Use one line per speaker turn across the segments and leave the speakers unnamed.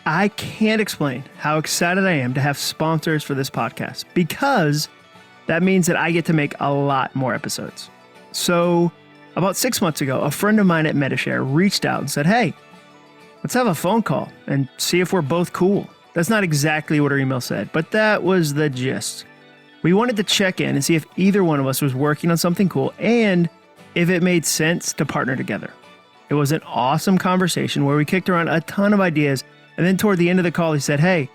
I can't explain how excited I am to have sponsors for this podcast because that means that I get to make a lot more episodes. So about 6 months ago, a friend of mine at Medi-Share reached out and said, hey, let's have a phone call and see if we're both cool. That's not exactly what her email said, but that was the gist. We wanted to check in and see if either one of us was working on something cool and if it made sense to partner together. It was an awesome conversation where we kicked around a ton of ideas, and then toward the end of the call, he said, hey,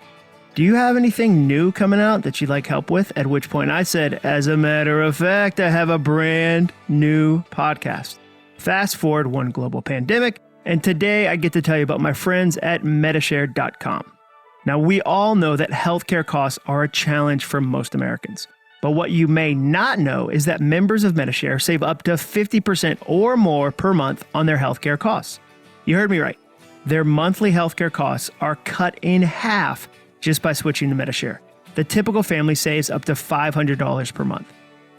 do you have anything new coming out that you'd like help with? At which point I said, as a matter of fact, I have a brand new podcast. Fast forward one global pandemic, and today I get to tell you about my friends at Medishare.com. Now, we all know that healthcare costs are a challenge for most Americans. But what you may not know is that members of Medishare save up to 50% or more per month on their healthcare costs. You heard me right. Their monthly healthcare costs are cut in half just by switching to Medishare. The typical family saves up to $500 per month.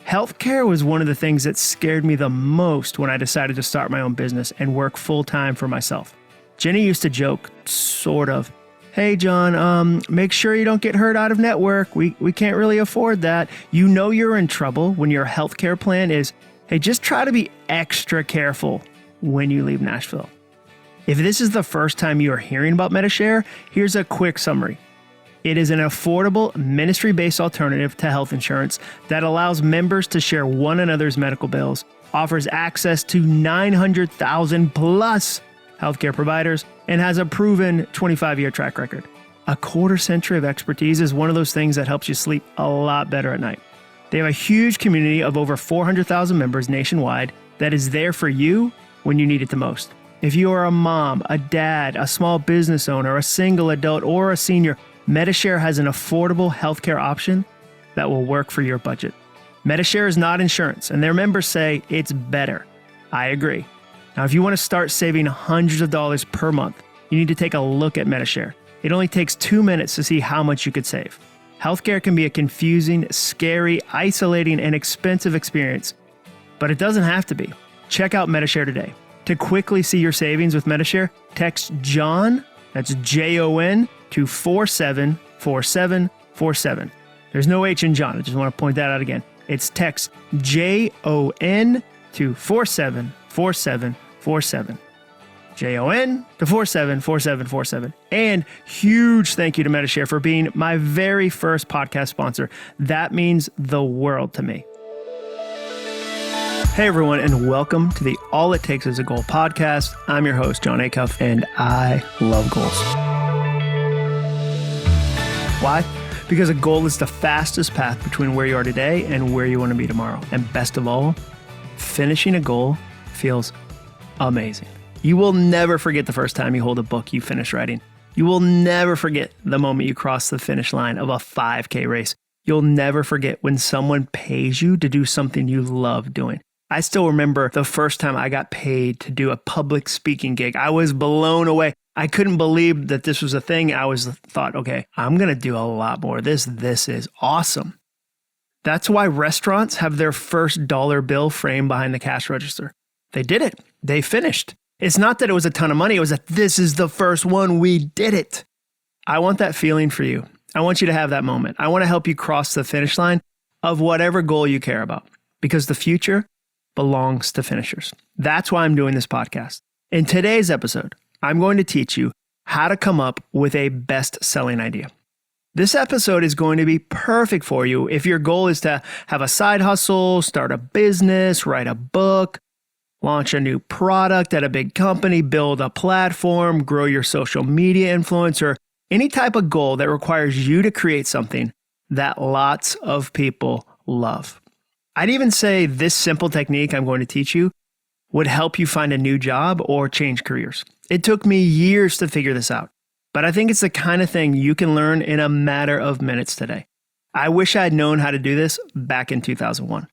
Healthcare was one of the things that scared me the most when I decided to start my own business and work full-time for myself. Jenny used to joke, sort of, hey, John, make sure you don't get hurt out of network. We can't really afford that. You know you're in trouble when your healthcare plan is, hey, just try to be extra careful when you leave Nashville. If this is the first time you are hearing about Medishare, here's a quick summary. It is an affordable, ministry-based alternative to health insurance that allows members to share one another's medical bills, offers access to 900,000 plus healthcare providers, and has a proven 25-year track record. A quarter century of expertise is one of those things that helps you sleep a lot better at night. They have a huge community of over 400,000 members nationwide that is there for you when you need it the most. If you are a mom, a dad, a small business owner, a single adult, or a senior, Medishare has an affordable healthcare option that will work for your budget. Medishare is not insurance, and their members say it's better. I agree. Now, if you want to start saving hundreds of dollars per month, you need to take a look at Medishare. It only takes 2 minutes to see how much you could save. Healthcare can be a confusing, scary, isolating, and expensive experience, but it doesn't have to be. Check out Medishare today. To quickly see your savings with Medishare, text JOHN, that's Jon, to 474747. There's no H in John. I just want to point that out again. It's text JON to 474747. JON to 474747. And huge thank you to Medishare for being my very first podcast sponsor. That means the world to me. Hey everyone, and welcome to the All It Takes Is a Goal podcast. I'm your host, Jon Acuff, and I love goals. Why? Because a goal is the fastest path between where you are today and where you want to be tomorrow. And best of all, finishing a goal feels amazing. You will never forget the first time you hold a book you finish writing. You will never forget the moment you cross the finish line of a 5K race. You'll never forget when someone pays you to do something you love doing. I still remember the first time I got paid to do a public speaking gig. I was blown away. I couldn't believe that this was a thing. I thought, okay, I'm going to do a lot more of this. This is awesome. That's why restaurants have their first dollar bill framed behind the cash register. They did it. They finished. It's not that it was a ton of money. It was that this is the first one. We did it. I want that feeling for you. I want you to have that moment. I want to help you cross the finish line of whatever goal you care about, because the future belongs to finishers. That's why I'm doing this podcast. In today's episode, I'm going to teach you how to come up with a best-selling idea. This episode is going to be perfect for you if your goal is to have a side hustle, start a business, write a book, launch a new product at a big company, build a platform, grow your social media influence, or any type of goal that requires you to create something that lots of people love. I'd even say this simple technique I'm going to teach you would help you find a new job or change careers. It took me years to figure this out, but I think it's the kind of thing you can learn in a matter of minutes today. I wish I'd known how to do this back in 2001.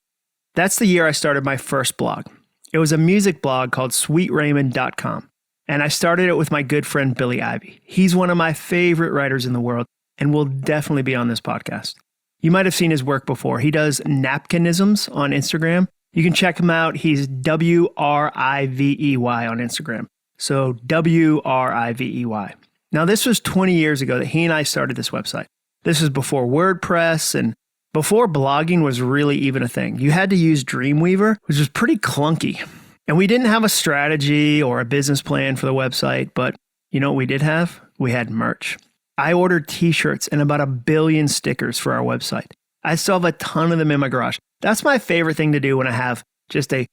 That's the year I started my first blog. It was a music blog called sweetraymond.com, and I started it with my good friend Billy Ivy. He's one of my favorite writers in the world and will definitely be on this podcast. You might have seen his work before. He does napkinisms on Instagram. You can check him out. He's Wrivey on Instagram. So Wrivey. Now, this was 20 years ago that he and I started this website. This was before WordPress and before blogging was really even a thing. You had to use Dreamweaver, which was pretty clunky. And we didn't have a strategy or a business plan for the website, but you know what we did have? We had merch. I ordered t-shirts and about 1 billion stickers for our website. I still have a ton of them in my garage. That's my favorite thing to do when I have just a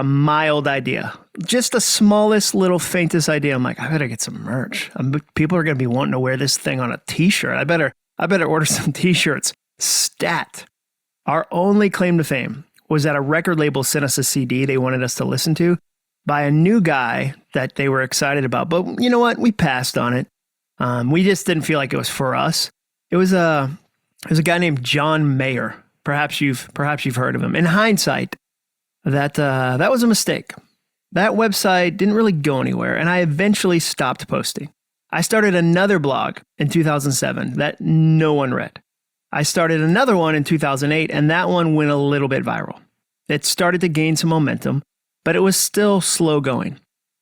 mild idea. Just the smallest little faintest idea. I'm like, I better get some merch. People are going to be wanting to wear this thing on a t-shirt. I better order some t-shirts. Stat. Our only claim to fame was that a record label sent us a CD they wanted us to listen to by a new guy that they were excited about. But you know what? We passed on it. We just didn't feel like it was for us. It was a guy named John Mayer. Perhaps you've heard of him. In hindsight, that was a mistake. That website didn't really go anywhere, and I eventually stopped posting. I started another blog in 2007 that no one read. I started another one in 2008, and that one went a little bit viral. It started to gain some momentum, but it was still slow going.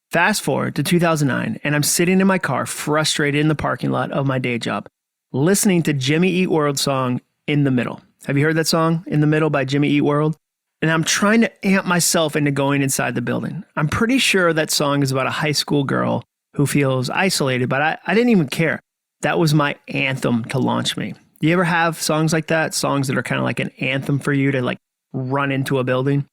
Fast forward to 2009, and I'm sitting in my car, frustrated in the parking lot of my day job, listening to Jimmy Eat World's song, In the Middle. Have you heard that song, In the Middle by Jimmy Eat World? And I'm trying to amp myself into going inside the building. I'm pretty sure that song is about a high school girl who feels isolated, but I didn't even care. That was my anthem to launch me. Do you ever have songs like that? Songs that are kind of like an anthem for you to run into a building?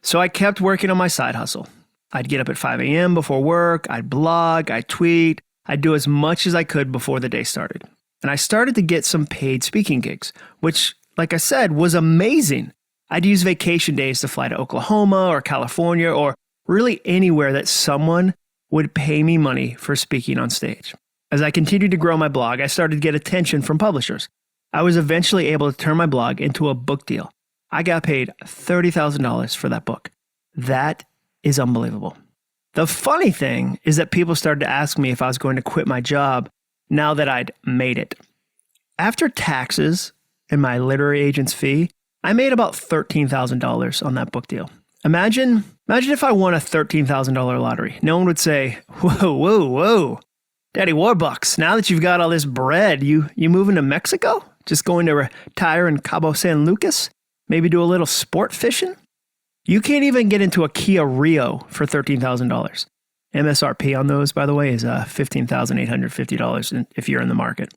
So I kept working on my side hustle. I'd get up at 5 a.m. before work. I'd blog, I'd tweet. I'd do as much as I could before the day started. And I started to get some paid speaking gigs, which, like I said, was amazing. I'd use vacation days to fly to Oklahoma or California or really anywhere that someone would pay me money for speaking on stage. As I continued to grow my blog, I started to get attention from publishers. I was eventually able to turn my blog into a book deal. I got paid $30,000 for that book. That is unbelievable. The funny thing is that people started to ask me if I was going to quit my job now that I'd made it. After taxes and my literary agent's fee, I made about $13,000 on that book deal. Imagine if I won a $13,000 lottery. No one would say, whoa, Daddy Warbucks, now that you've got all this bread, you moving to Mexico? Just going to retire in Cabo San Lucas? Maybe do a little sport fishing? You can't even get into a Kia Rio for $13,000. MSRP on those, by the way, is $15,850 if you're in the market.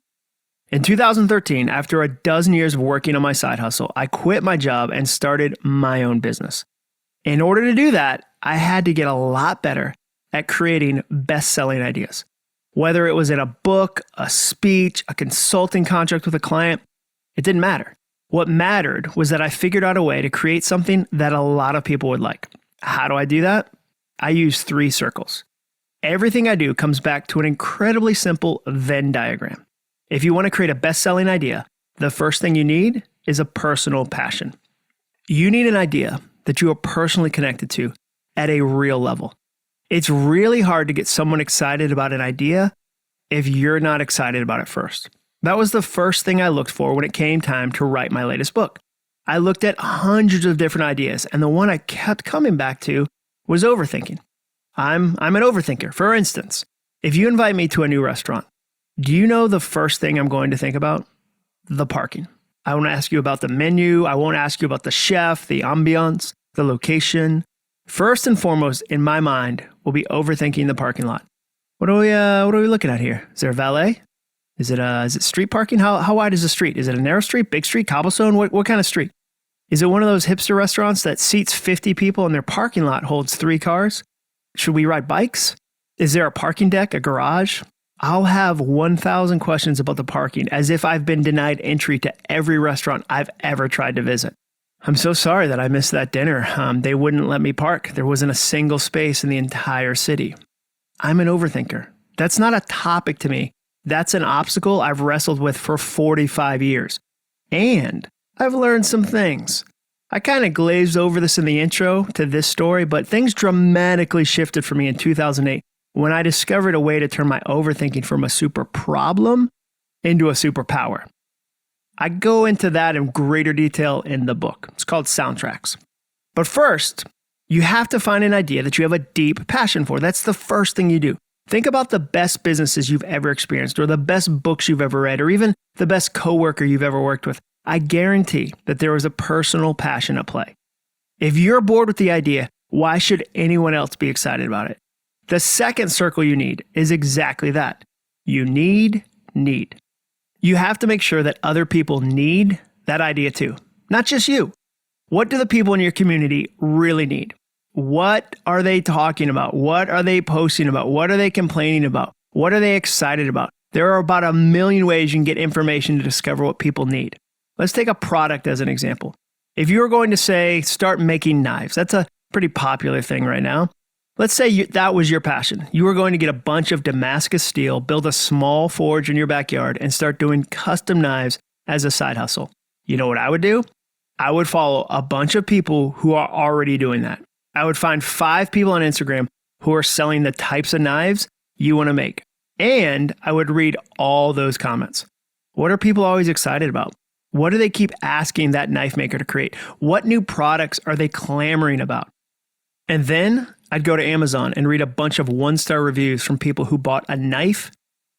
In 2013, after a dozen years of working on my side hustle, I quit my job and started my own business. In order to do that, I had to get a lot better at creating best-selling ideas. Whether it was in a book, a speech, a consulting contract with a client, it didn't matter. What mattered was that I figured out a way to create something that a lot of people would like. How do I do that? I use 3 circles. Everything I do comes back to an incredibly simple Venn diagram. If you want to create a best-selling idea, the first thing you need is a personal passion. You need an idea that you are personally connected to at a real level. It's really hard to get someone excited about an idea if you're not excited about it first. That was the first thing I looked for when it came time to write my latest book. I looked at hundreds of different ideas, and the one I kept coming back to was overthinking. I'm an overthinker. For instance, if you invite me to a new restaurant, do you know the first thing I'm going to think about? The parking. I won't ask you about the menu. I won't ask you about the chef, the ambiance, the location. First and foremost, in my mind, will be overthinking the parking lot. What are we looking at here? Is there a valet? Is it street parking? How wide is the street? Is it a narrow street, big street, cobblestone? What kind of street? Is it one of those hipster restaurants that seats 50 people and their parking lot holds 3 cars? Should we ride bikes? Is there a parking deck, a garage? I'll have 1,000 questions about the parking as if I've been denied entry to every restaurant I've ever tried to visit. I'm so sorry that I missed that dinner. They wouldn't let me park. There wasn't a single space in the entire city. I'm an overthinker. That's not a topic to me. That's an obstacle I've wrestled with for 45 years. And I've learned some things. I kind of glazed over this in the intro to this story, but things dramatically shifted for me in 2008 when I discovered a way to turn my overthinking from a super problem into a superpower. I go into that in greater detail in the book. It's called Soundtracks. But first, you have to find an idea that you have a deep passion for. That's the first thing you do. Think about the best businesses you've ever experienced, or the best books you've ever read, or even the best coworker you've ever worked with. I guarantee that there was a personal passion at play. If you're bored with the idea, why should anyone else be excited about it? The second circle you need is exactly that. You need. You have to make sure that other people need that idea too, not just you. What do the people in your community really need? What are they talking about? What are they posting about? What are they complaining about? What are they excited about? There are about 1 million ways you can get information to discover what people need. Let's take a product as an example. If you were going to say, start making knives, that's a pretty popular thing right now. Let's say that was your passion. You were going to get a bunch of Damascus steel, build a small forge in your backyard, and start doing custom knives as a side hustle. You know what I would do? I would follow a bunch of people who are already doing that. I would find 5 people on Instagram who are selling the types of knives you want to make. And I would read all those comments. What are people always excited about? What do they keep asking that knife maker to create? What new products are they clamoring about? And then I'd go to Amazon and read a bunch of 1-star reviews from people who bought a knife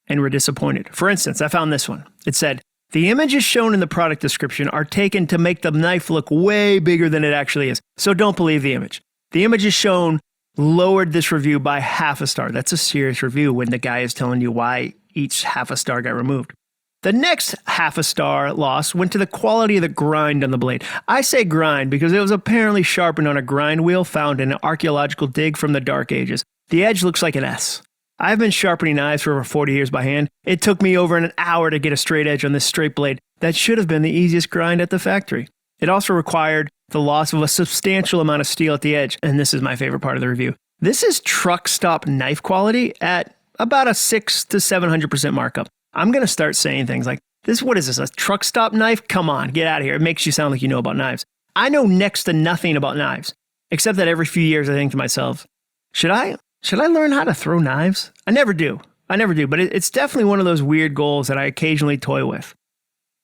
and were disappointed. For instance, I found this one. It said, the images shown in the product description are taken to make the knife look way bigger than it actually is. So don't believe the image. The images shown lowered this review by 1/2 a star. That's a serious review when the guy is telling you why each 1/2 a star got removed. The next 1/2 a star loss went to the quality of the grind on the blade. I say grind because it was apparently sharpened on a grind wheel found in an archaeological dig from the Dark Ages. The edge looks like an S. I've been sharpening knives for over 40 years by hand. It took me over an hour to get a straight edge on this straight blade. That should have been the easiest grind at the factory. It also required the loss of a substantial amount of steel at the edge, and this is my favorite part of the review. This is truck stop knife quality at about a 600 to 700% markup. I'm going to start saying things like, what is this, a truck stop knife? Come on, get out of here. It makes you sound like you know about knives. I know next to nothing about knives, except that every few years I think to myself, should I learn how to throw knives? I never do, but it's definitely one of those weird goals that I occasionally toy with.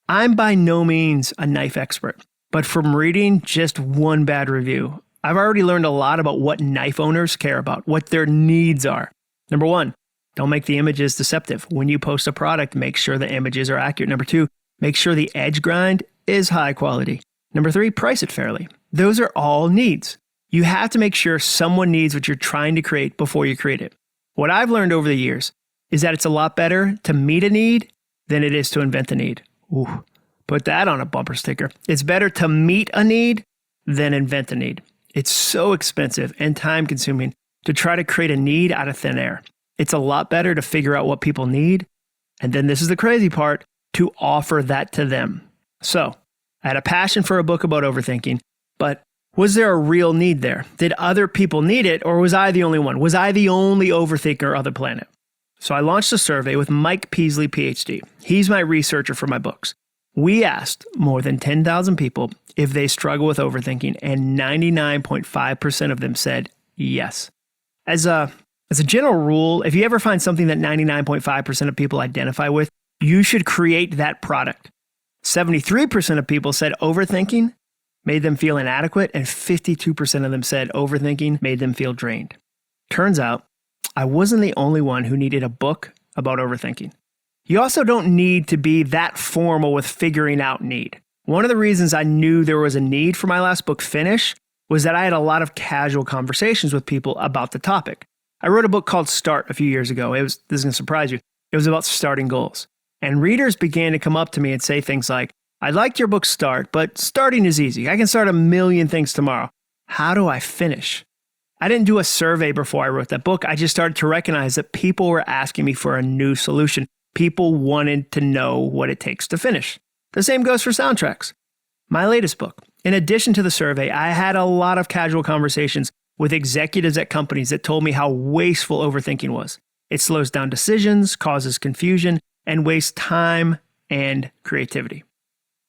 I'm by no means a knife expert, but from reading just one bad review, I've already learned a lot about what knife owners care about, what their needs are. Number 1, don't make the images deceptive. When you post a product, make sure the images are accurate. Number 2, make sure the edge grind is high quality. Number 3, price it fairly. Those are all needs. You have to make sure someone needs what you're trying to create before you create it. What I've learned over the years is that it's a lot better to meet a need than it is to invent a need. Ooh, put that on a bumper sticker. It's better to meet a need than invent a need. It's so expensive and time consuming to try to create a need out of thin air. It's a lot better to figure out what people need, and then this is the crazy part, to offer that to them. So, I had a passion for a book about overthinking, but was there a real need there? Did other people need it, or was I the only one? Was I the only overthinker on the planet? So I launched a survey with Mike Peasley, PhD. He's my researcher for my books. We asked more than 10,000 people if they struggle with overthinking, and 99.5% of them said yes. As a general rule, if you ever find something that 99.5% of people identify with, you should create that product. 73% of people said overthinking made them feel inadequate, and 52% of them said overthinking made them feel drained. Turns out, I wasn't the only one who needed a book about overthinking. You also don't need to be that formal with figuring out need. One of the reasons I knew there was a need for my last book, Finish, was that I had a lot of casual conversations with people about the topic. I wrote a book called Start a few years ago. This is going to surprise you. It was about starting goals. And readers began to come up to me and say things like, I liked your book Start, but starting is easy. I can start 1 million things tomorrow. How do I finish? I didn't do a survey before I wrote that book. I just started to recognize that people were asking me for a new solution. People wanted to know what it takes to finish. The same goes for soundtracks. My latest book. In addition to the survey, I had a lot of casual conversations with executives at companies that told me how wasteful overthinking was. It slows down decisions, causes confusion, and wastes time and creativity.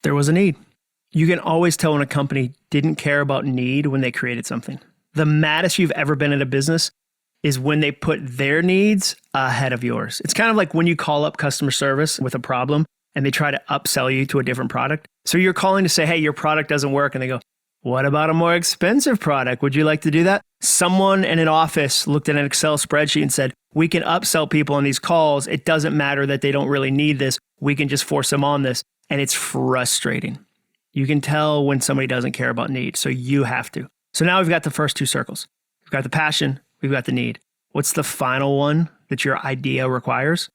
There was a need. You can always tell when a company didn't care about need when they created something. The maddest you've ever been in a business is when they put their needs ahead of yours. It's kind of like when you call up customer service with a problem and they try to upsell you to a different product. So you're calling to say, hey, your product doesn't work. And they go, What about a more expensive product? Would you like to do that? Someone in an office looked at an Excel spreadsheet and said, we can upsell people on these calls. It doesn't matter that they don't really need this. We can just force them on this. And it's frustrating. You can tell when somebody doesn't care about need. So you have to. So now we've got the first two circles. We've got the passion. We've got the need. What's the final one that your idea requires?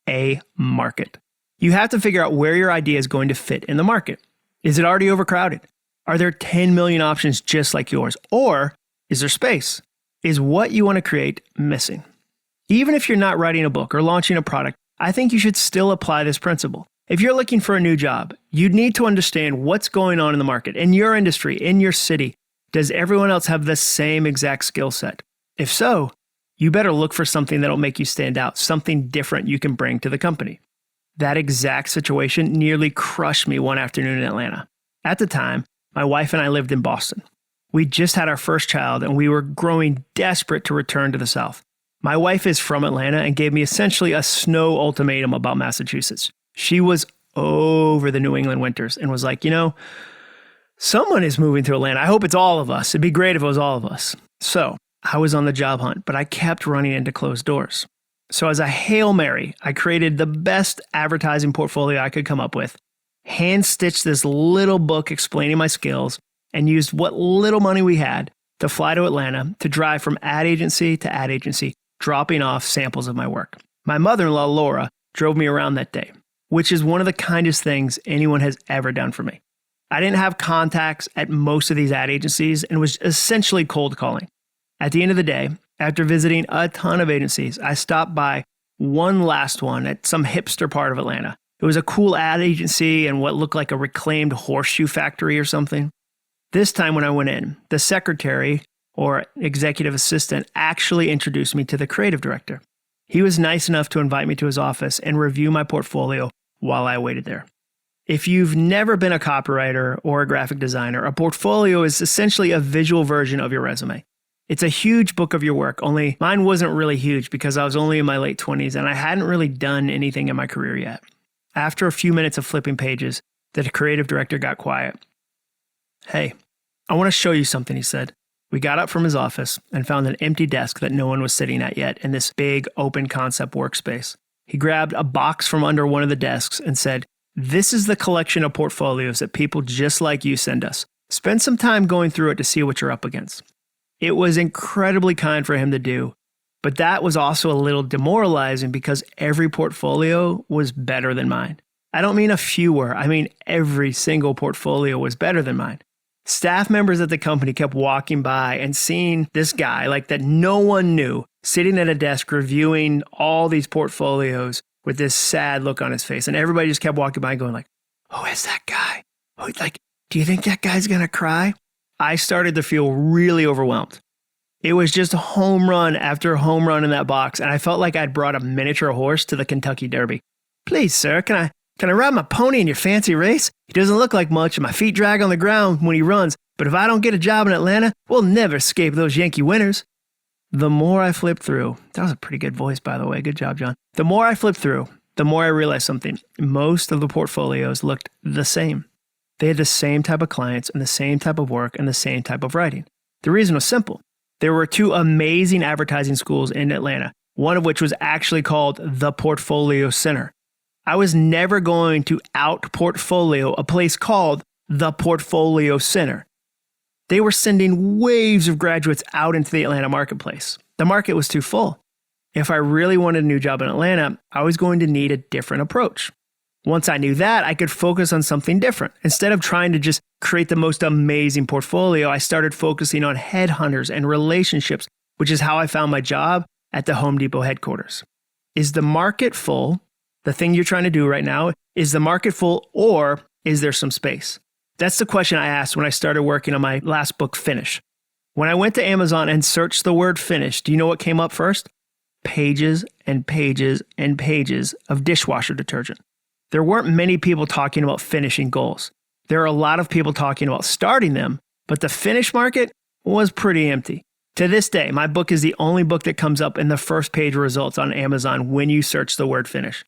A market. You have to figure out where your idea is going to fit in the market. Is it already overcrowded? Are there 10 million options just like yours? Or is there space? Is what you want to create missing? Even if you're not writing a book or launching a product, I think you should still apply this principle. If you're looking for a new job, you need to understand what's going on in the market, in your industry, in your city. Does everyone else have the same exact skill set? If so, you better look for something that'll make you stand out, something different you can bring to the company. That exact situation nearly crushed me one afternoon in Atlanta. At the time, my wife and I lived in Boston. We just had our first child and we were growing desperate to return to the South. My wife is from Atlanta and gave me essentially a snow ultimatum about Massachusetts. She was over the New England winters and was like, someone is moving to Atlanta. I hope it's all of us. It'd be great if it was all of us. So I was on the job hunt, but I kept running into closed doors. So as a Hail Mary, I created the best advertising portfolio I could come up with, hand-stitched this little book explaining my skills, and used what little money we had to fly to Atlanta to drive from ad agency to ad agency, dropping off samples of my work. My mother-in-law, Laura, drove me around that day, which is one of the kindest things anyone has ever done for me. I didn't have contacts at most of these ad agencies and was essentially cold calling. At the end of the day, after visiting a ton of agencies, I stopped by one last one at some hipster part of Atlanta. It was a cool ad agency and what looked like a reclaimed horseshoe factory or something. This time when I went in, the secretary or executive assistant actually introduced me to the creative director. He was nice enough to invite me to his office and review my portfolio while I waited there. If you've never been a copywriter or a graphic designer, a portfolio is essentially a visual version of your resume. It's a huge book of your work, only mine wasn't really huge because I was only in my late 20s and I hadn't really done anything in my career yet. After a few minutes of flipping pages, the creative director got quiet. Hey, I want to show you something, he said. We got up from his office and found an empty desk that no one was sitting at yet in this big open concept workspace. He grabbed a box from under one of the desks and said, "This is the collection of portfolios that people just like you send us. Spend some time going through it to see what you're up against." It was incredibly kind for him to do, but that was also a little demoralizing because every portfolio was better than mine. I don't mean a few were, I mean every single portfolio was better than mine. Staff members at the company kept walking by and seeing this guy like that no one knew sitting at a desk reviewing all these portfolios with this sad look on his face. And everybody just kept walking by going like, "Who is that guy? Oh, like, do you think that guy's going to cry?" I started to feel really overwhelmed. It was just home run after home run in that box, and I felt like I'd brought a miniature horse to the Kentucky Derby. "Please, sir, can I ride my pony in your fancy race? He doesn't look like much, and my feet drag on the ground when he runs, but if I don't get a job in Atlanta, we'll never escape those Yankee winters." The more I flipped through, that was a pretty good voice, by the way. Good job, John. The more I flipped through, the more I realized something. Most of the portfolios looked the same. They had the same type of clients and the same type of work and the same type of writing. The reason was simple. There were two amazing advertising schools in Atlanta, one of which was actually called the Portfolio Center. I was never going to out-portfolio a place called the Portfolio Center. They were sending waves of graduates out into the Atlanta marketplace. The market was too full. If I really wanted a new job in Atlanta, I was going to need a different approach. Once I knew that, I could focus on something different. Instead of trying to just create the most amazing portfolio, I started focusing on headhunters and relationships, which is how I found my job at the Home Depot headquarters. Is the market full? The thing you're trying to do right now, is the market full or is there some space? That's the question I asked when I started working on my last book, Finish. When I went to Amazon and searched the word finish, do you know what came up first? Pages and pages and pages of dishwasher detergent. There weren't many people talking about finishing goals. There are a lot of people talking about starting them, but the finish market was pretty empty. To this day, my book is the only book that comes up in the first page results on Amazon when you search the word finish.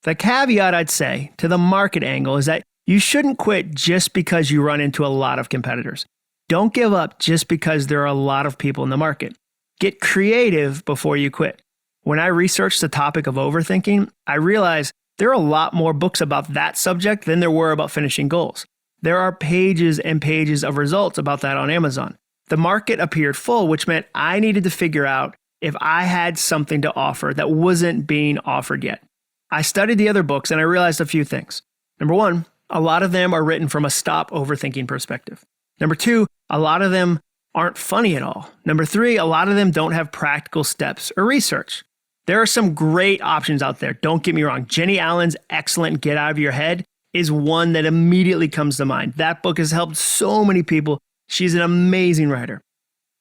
The caveat I'd say to the market angle is that you shouldn't quit just because you run into a lot of competitors. Don't give up just because there are a lot of people in the market. Get creative before you quit. When I researched the topic of overthinking, I realized there are a lot more books about that subject than there were about finishing goals. There are pages and pages of results about that on Amazon. The market appeared full, which meant I needed to figure out if I had something to offer that wasn't being offered yet. I studied the other books and I realized a few things. Number one, a lot of them are written from a stop overthinking perspective. Number two, a lot of them aren't funny at all. Number three, a lot of them don't have practical steps or research. There are some great options out there. Don't get me wrong. Jenny Allen's excellent Get Out of Your Head is one that immediately comes to mind. That book has helped so many people. She's an amazing writer.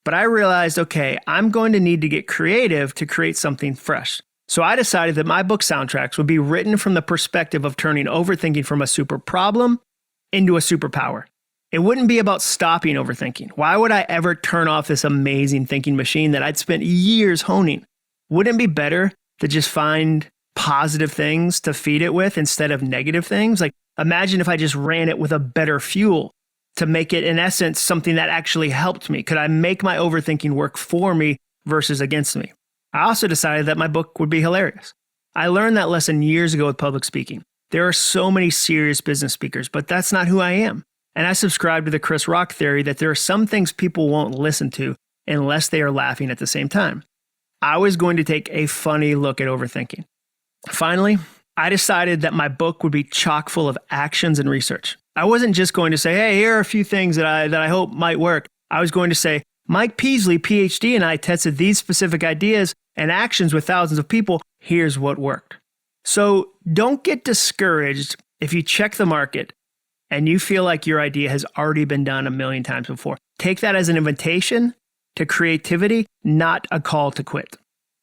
But I realized, okay, I'm going to need to get creative to create something fresh. So I decided that my book soundtracks would be written from the perspective of turning overthinking from a super problem into a superpower. It wouldn't be about stopping overthinking. Why would I ever turn off this amazing thinking machine that I'd spent years honing? Wouldn't it be better to just find positive things to feed it with instead of negative things? Like, imagine if I just ran it with a better fuel to make it, in essence, something that actually helped me. Could I make my overthinking work for me versus against me? I also decided that my book would be hilarious. I learned that lesson years ago with public speaking. There are so many serious business speakers, but that's not who I am. And I subscribe to the Chris Rock theory that there are some things people won't listen to unless they are laughing at the same time. I was going to take a funny look at overthinking. Finally, I decided that my book would be chock full of actions and research. I wasn't just going to say, hey, here are a few things that I hope might work. I was going to say, Mike Peasley, PhD, and I tested these specific ideas and actions with thousands of people. Here's what worked. So don't get discouraged if you check the market and you feel like your idea has already been done a million times before. Take that as an invitation to creativity, not a call to quit.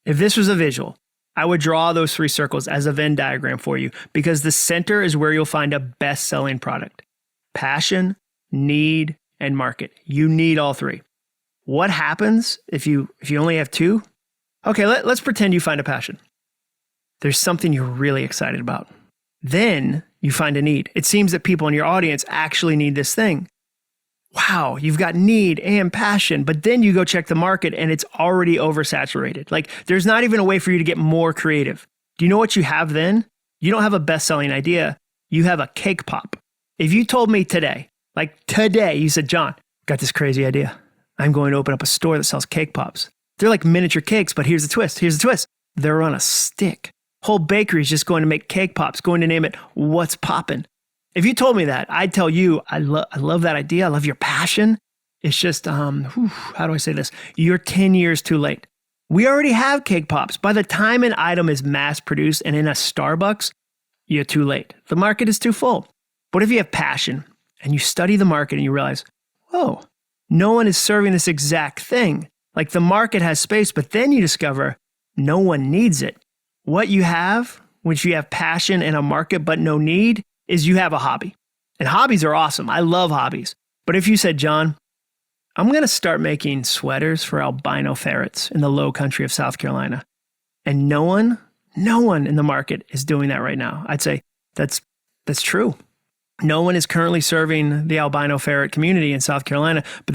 If this was a visual, I would draw those three circles as a Venn diagram for you because the center is where you'll find a best-selling product. Passion, need, and market. You need all three. What happens if you only have two? Okay, let's pretend you find a passion. There's something you're really excited about. Then you find a need. It seems that people in your audience actually need this thing. Wow, you've got need and passion, but then you go check the market and it's already oversaturated. Like, there's not even a way for you to get more creative. Do you know what you have then? You don't have a best-selling idea. You have a cake pop. If you told me today, you said, John, got this crazy idea. I'm going to open up a store that sells cake pops. They're like miniature cakes, but here's the twist. They're on a stick. Whole bakery is just going to make cake pops, going to name it What's Poppin'. If you told me that, I'd tell you, I love that idea. I love your passion. It's just, how do I say this? You're 10 years too late. We already have cake pops. By the time an item is mass produced and in a Starbucks, you're too late. The market is too full. But if you have passion and you study the market and you realize, whoa, no one is serving this exact thing. Like, the market has space, but then you discover no one needs it. What you have, which you have passion and a market but no need, is you have a hobby. And hobbies are awesome. I love hobbies. But if you said, John, I'm going to start making sweaters for albino ferrets in the low country of South Carolina, and no one in the market is doing that right now, I'd say that's true. No one is currently serving the albino ferret community in South Carolina, but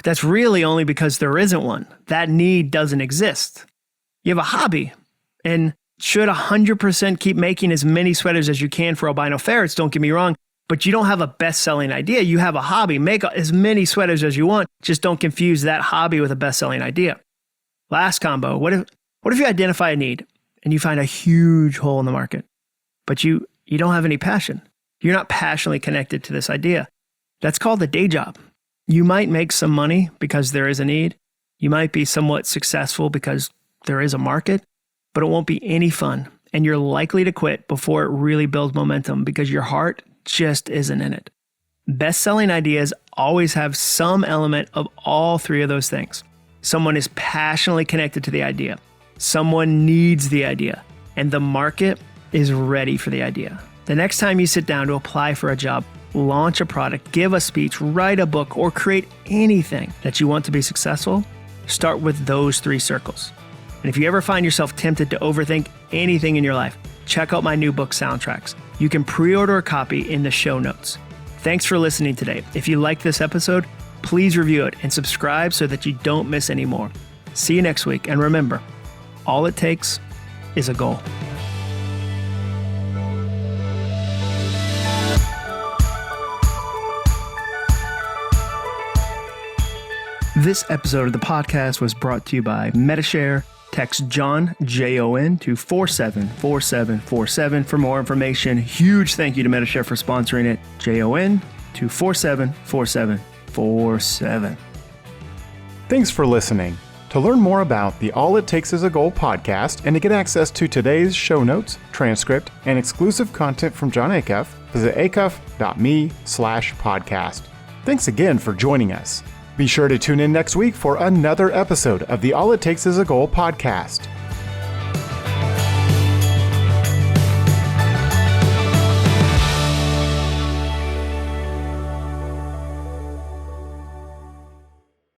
that's really only because there isn't one. That need doesn't exist. You have a hobby, and should 100% keep making as many sweaters as you can for albino ferrets, don't get me wrong, but you don't have a best-selling idea. You have a hobby. Make as many sweaters as you want. Just don't confuse that hobby with a best-selling idea. Last combo, what if you identify a need and you find a huge hole in the market, but you don't have any passion? You're not passionately connected to this idea. That's called a day job. You might make some money because there is a need. You might be somewhat successful because there is a market, but it won't be any fun. And you're likely to quit before it really builds momentum because your heart just isn't in it. Best-selling ideas always have some element of all three of those things. Someone is passionately connected to the idea. Someone needs the idea. And the market is ready for the idea. The next time you sit down to apply for a job, launch a product, give a speech, write a book, or create anything that you want to be successful, start with those three circles. And if you ever find yourself tempted to overthink anything in your life, check out my new book, Soundtracks. You can pre-order a copy in the show notes. Thanks for listening today. If you liked this episode, please review it and subscribe so that you don't miss any more. See you next week. And remember, all it takes is a goal. This episode of the podcast was brought to you by Metashare. Text Jon, Jon, to 474747 for more information. Huge thank you to Metashare for sponsoring it. Jon to 474747.
Thanks for listening. To learn more about the All It Takes Is a Goal podcast and to get access to today's show notes, transcript, and exclusive content from Jon Acuff, visit acuff.me/podcast. Thanks again for joining us. Be sure to tune in next week for another episode of the All It Takes Is a Goal podcast.